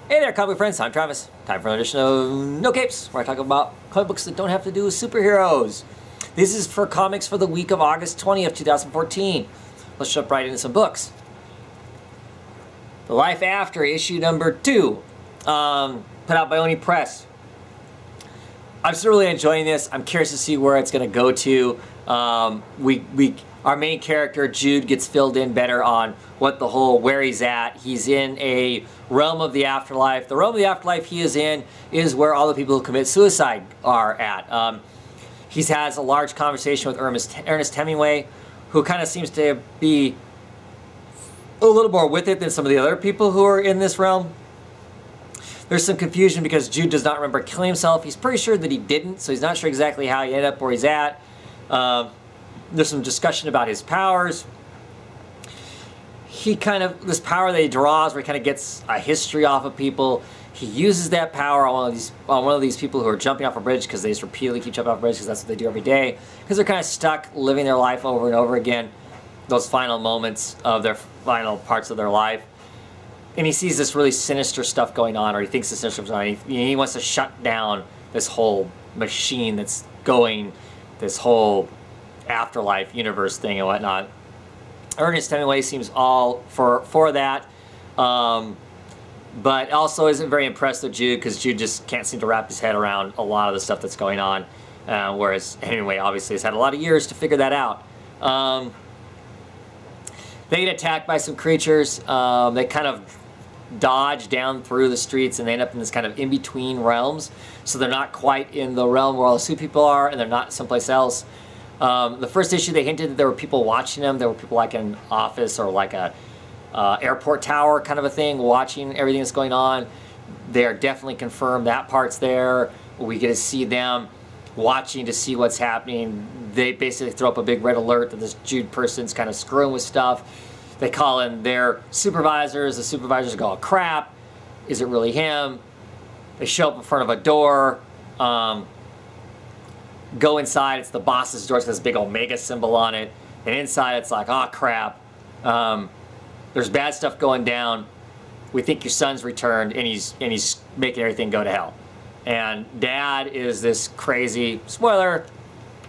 Hey there, comic friends. I'm Travis. Time for another edition of No Capes, where I talk about comic books that don't have to do with superheroes. This is for comics for the week of August 20th, 2014. Let's jump right into some books. The Life After, issue number 2, put out by Oni Press. I'm still really enjoying this. I'm curious to see where it's going to go to. Our main character, Jude, gets filled in better on where he's at. He's in a realm of the afterlife. The realm of the afterlife he is in is where all the people who commit suicide are at. He has a large conversation with Ernest Hemingway, who kind of seems to be a little more with it than some of the other people who are in this realm. There's some confusion because Jude does not remember killing himself. He's pretty sure that he didn't, so he's not sure exactly how he ended up where he's at. There's some discussion about his powers. This power that he draws, where he kind of gets a history off of people. He uses that power on one of these people who are jumping off a bridge, because they just repeatedly keep jumping off a bridge because that's what they do every day. Because they're kind of stuck living their life over and over again. Those final moments of their final parts of their life. And he sees this really sinister stuff going on, or he thinks the sinister stuff going on. He wants to shut down this whole machine that's going, this whole afterlife universe thing and whatnot. Ernest Hemingway seems all for that, but also isn't very impressed with Jude, because Jude just can't seem to wrap his head around a lot of the stuff that's going on, whereas Hemingway obviously has had a lot of years to figure that out. They get attacked by some creatures. They kind of dodge down through the streets, and they end up in this kind of in-between realms. So they're not quite in the realm where all the suit people are, and they're not someplace else. The first issue, they hinted that there were people watching them. There were people like in an office or like a airport tower kind of a thing, watching everything that's going on. They are definitely confirmed that part's there. We get to see them watching to see what's happening. They basically throw up a big red alert that this Jude person's kind of screwing with stuff. They call in their supervisors. The supervisors go, oh, crap, is it really him? They show up in front of a door. Go inside, it's the boss's door. It's this big Omega symbol on it. And inside it's like, oh crap, there's bad stuff going down. We think your son's returned, and he's making everything go to hell. And Dad is this crazy, spoiler,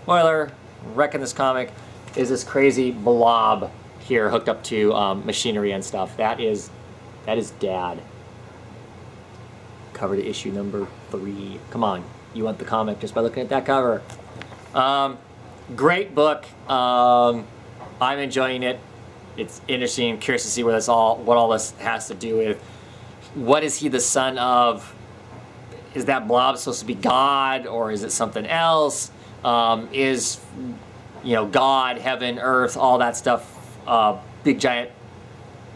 wrecking this comic, is this crazy blob here hooked up to machinery and stuff. That is Dad. Cover to issue number 3. Come on. You want the comic just by looking at that cover. Great book. I'm enjoying it. It's interesting. Curious to see what all this has to do with. What is he the son of? Is that blob supposed to be God, or is it something else? Is, God, heaven, earth, all that stuff, big giant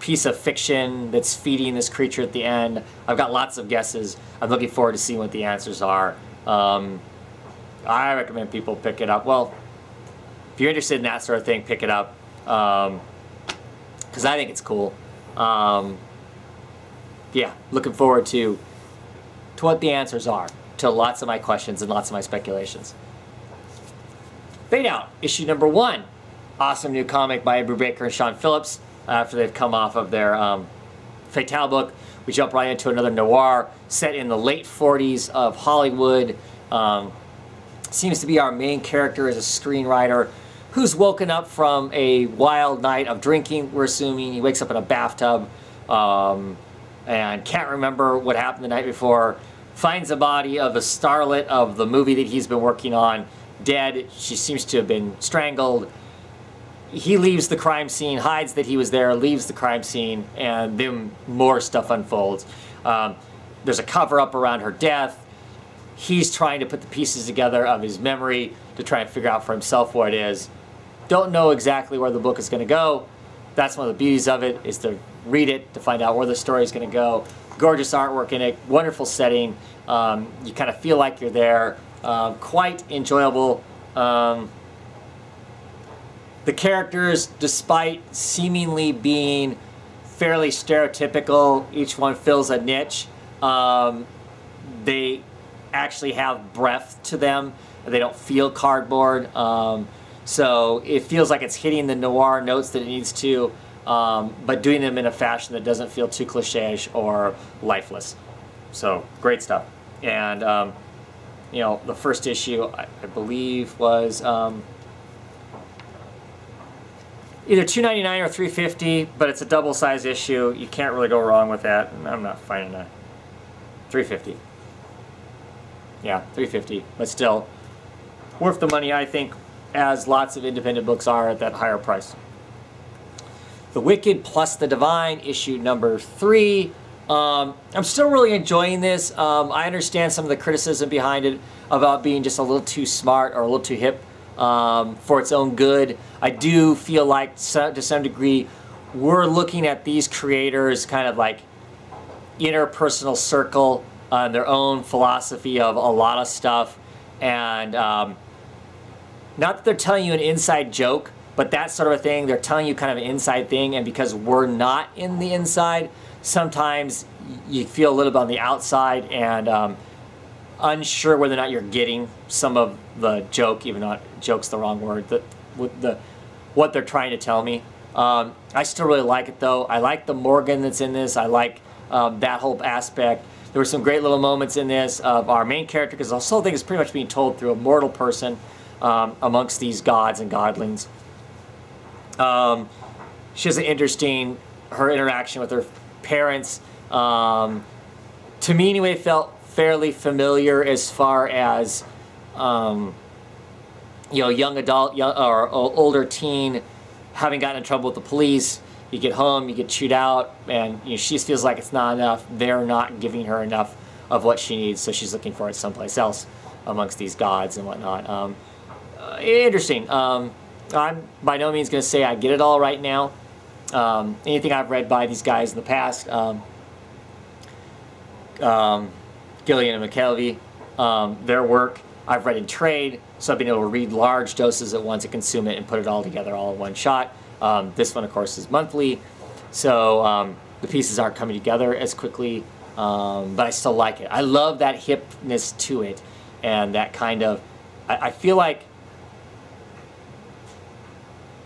piece of fiction that's feeding this creature at the end? I've got lots of guesses. I'm looking forward to seeing what the answers are. I recommend people pick it up. Well, if you're interested in that sort of thing, pick it up, because I think it's cool. Yeah, looking forward to what the answers are to lots of my questions and lots of my speculations. Fade Out, issue number 1. Awesome new comic by Ed Brubaker and Sean Phillips. After they've come off of their Fatale book, we jump right into another noir set in the late 40s of Hollywood. Seems to be our main character as a screenwriter who's woken up from a wild night of drinking, we're assuming. He wakes up in a bathtub and can't remember what happened the night before. Finds the body of a starlet of the movie that he's been working on dead. She seems to have been strangled. He leaves the crime scene, hides that he was there, leaves the crime scene, and then more stuff unfolds. There's a cover-up around her death. He's trying to put the pieces together of his memory to try and figure out for himself what it is. Don't know exactly where the book is going to go. That's one of the beauties of it, is to read it to find out where the story is going to go. Gorgeous artwork in it, wonderful setting. You kind of feel like you're there. Quite enjoyable. The characters, despite seemingly being fairly stereotypical, each one fills a niche. They actually have breadth to them. They don't feel cardboard. So it feels like it's hitting the noir notes that it needs to, but doing them in a fashion that doesn't feel too cliche-ish or lifeless. So great stuff. And you know, the first issue I believe was either $2.99 or $3.50, but it's a double-size issue. You can't really go wrong with that. I'm not finding a $3.50. Yeah, $3.50, but still worth the money, I think, as lots of independent books are at that higher price. The Wicked plus the Divine, issue number 3. I'm still really enjoying this. I understand some of the criticism behind it about being just a little too smart or a little too hip for its own good. I do feel like, to some degree, we're looking at these creators kind of like interpersonal circle on their own philosophy of a lot of stuff. And not that they're telling you an inside joke, but that sort of a thing. They're telling you kind of an inside thing, and because we're not in the inside, sometimes you feel a little bit on the outside and unsure whether or not you're getting some of the joke, even though joke's the wrong word, what they're trying to tell me. I still really like it though. I like the Morgan that's in this. I like that whole aspect. There were some great little moments in this of our main character, because the whole thing is pretty much being told through a mortal person amongst these gods and godlings. She has an interesting, her interaction with her parents, to me anyway, felt fairly familiar as far as, you know, young adult or older teen having gotten in trouble with the police. You get home, you get chewed out, and you know, she feels like it's not enough. They're not giving her enough of what she needs, so she's looking for it someplace else amongst these gods and whatnot. Interesting. I'm by no means going to say I get it all right now. Anything I've read by these guys in the past, Gillian and McKelvey, their work I've read in trade, so I've been able to read large doses at once and consume it and put it all together all in one shot. This one, of course, is monthly, so the pieces aren't coming together as quickly, but I still like it. I love that hipness to it, and that kind of, I feel like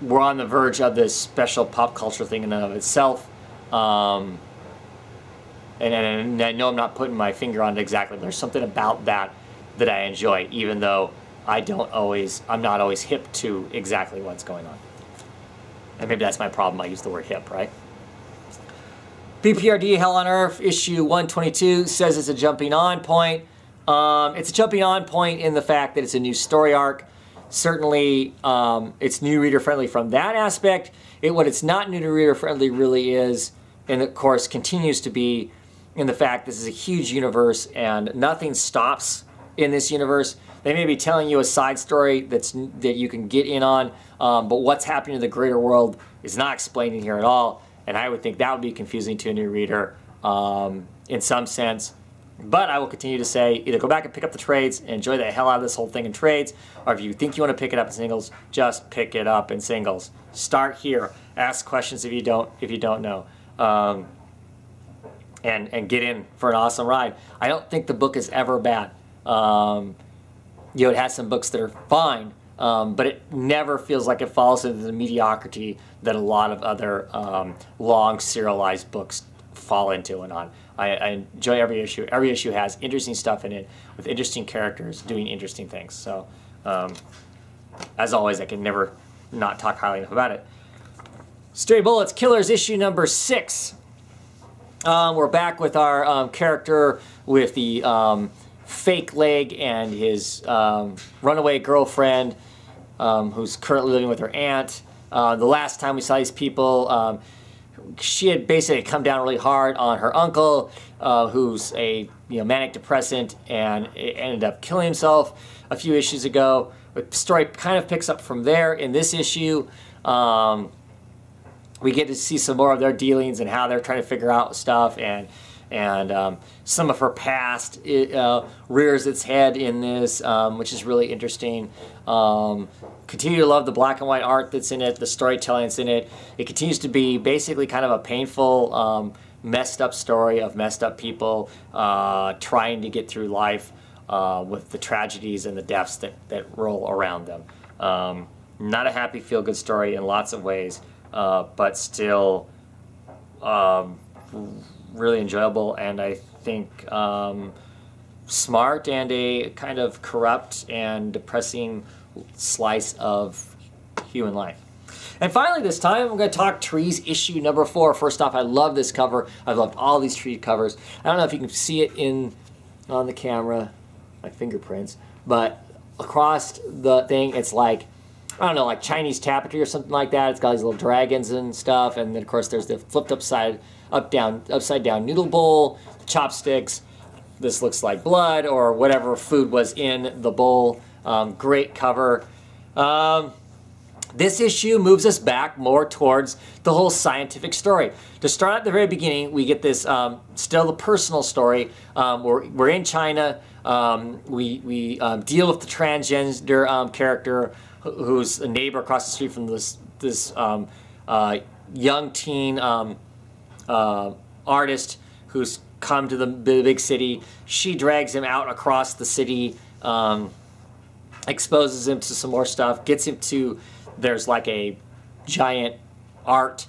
we're on the verge of this special pop culture thing in and of itself. And I know I'm not putting my finger on it exactly, but there's something about that that I enjoy, even though I'm not always hip to exactly what's going on. And maybe that's my problem, I use the word hip, right? BPRD Hell on Earth, issue 122, says it's a jumping on point. It's a jumping on point in the fact that it's a new story arc. Certainly, it's new reader friendly from that aspect. What it's not new to reader friendly really is, and of course continues to be, in the fact this is a huge universe and nothing stops in this universe. They may be telling you a side story that you can get in on, but what's happening in the greater world is not explained in here at all. And I would think that would be confusing to a new reader in some sense. But I will continue to say, either go back and pick up the trades and enjoy the hell out of this whole thing in trades, or if you think you want to pick it up in singles, just pick it up in singles. Start here. Ask questions if you don't know. And get in for an awesome ride. I don't think the book is ever bad. You know, it has some books that are fine, but it never feels like it falls into the mediocrity that a lot of other long serialized books fall into and on. I enjoy every issue. Every issue has interesting stuff in it with interesting characters doing interesting things. So, as always, I can never not talk highly enough about it. Stray Bullets Killers, issue number 6. We're back with our character with the fake leg and his runaway girlfriend who's currently living with her aunt. The last time we saw these people, she had basically come down really hard on her uncle, who's a manic depressant, and ended up killing himself a few issues ago. The story kind of picks up from there in this issue. We get to see some more of their dealings and how they're trying to figure out stuff, and some of her past rears its head in this, which is really interesting. Continue to love the black and white art that's in it, the storytelling that's in it. It continues to be basically kind of a painful, messed up story of messed up people trying to get through life with the tragedies and the deaths that roll around them. Not a happy, feel-good story in lots of ways, but still really enjoyable, and I think smart, and a kind of corrupt and depressing slice of human life. And finally this time, I'm going to talk Trees issue number 4. First off, I love this cover. I've loved all these Tree covers. I don't know if you can see it on the camera, my fingerprints, but across the thing, it's like, I don't know, like Chinese tapestry or something like that. It's got these little dragons and stuff, and then of course there's the flipped upside down noodle bowl, chopsticks. This looks like blood or whatever food was in the bowl. Great cover. This issue moves us back more towards the whole scientific story. To start at the very beginning, we get this still the personal story. We're in China. We deal with the transgender character who's a neighbor across the street from this young teen artist who's come to the big city. She drags him out across the city, exposes him to some more stuff, gets him to, there's like a giant art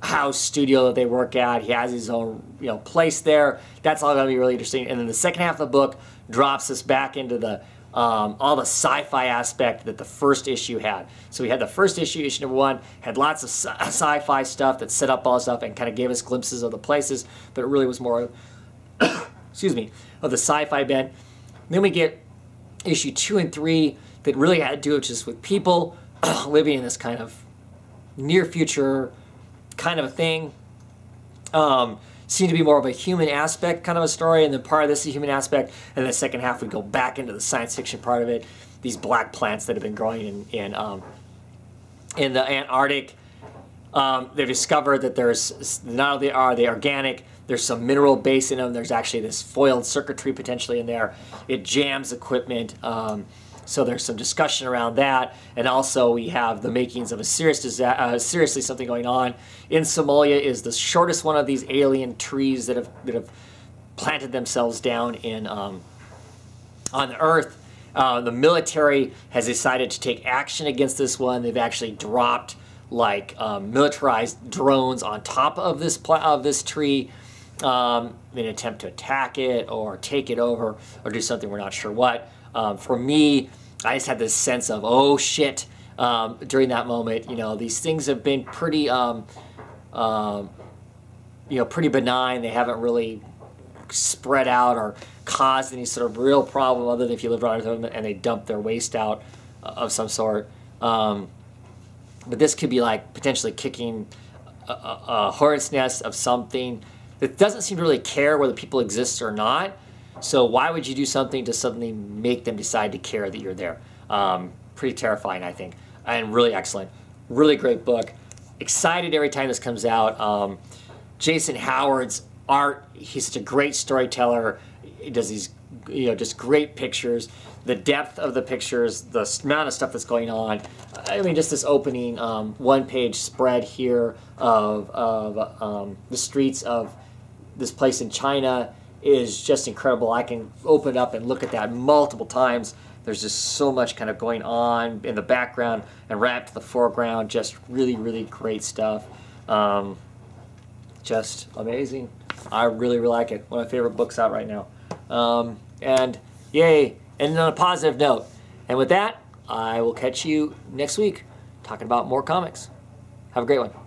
house studio that they work at. He has his own place there. That's all going to be really interesting. And then the second half of the book drops us back into the all the sci-fi aspect that the first issue had. So we had the first issue, issue number 1, had lots of sci-fi stuff that set up all this stuff and kind of gave us glimpses of the places, but it really was more excuse me, of the sci-fi bent. Then we get issue 2 and 3 that really had to do just with people living in this kind of near future kind of a thing. Seemed to be more of a human aspect kind of a story, and then part of this is a human aspect, and the second half we go back into the science fiction part of it. These black plants that have been growing in the Antarctic. They've discovered that there's, not only are they organic, there's some mineral base in them. There's actually this foiled circuitry potentially in there. It jams equipment. So there's some discussion around that, and also we have the makings of a seriously something going on. In Somalia is the shortest one of these alien trees that have planted themselves down in on the Earth. The military has decided to take action against this one. They've actually dropped like militarized drones on top of this tree in an attempt to attack it or take it over or do something we're not sure what. For me, I just had this sense of, oh shit, during that moment. These things have been pretty, pretty benign. They haven't really spread out or caused any sort of real problem other than if you live right with them and they dump their waste out of some sort. But this could be like potentially kicking a hornet's nest of something that doesn't seem to really care whether people exist or not. So why would you do something to suddenly make them decide to care that you're there? Pretty terrifying, I think, and really excellent. Really great book. Excited every time this comes out. Jason Howard's art, he's such a great storyteller. He does these, just great pictures. The depth of the pictures, the amount of stuff that's going on. I mean, just this opening one-page spread here of the streets of this place in China is just incredible. I can open it up and look at that multiple times. There's just so much kind of going on in the background and right up to the foreground. Just really, really great stuff. Just amazing. I really, really like it. One of my favorite books out right now. And yay. And on a positive note. And with that, I will catch you next week talking about more comics. Have a great one.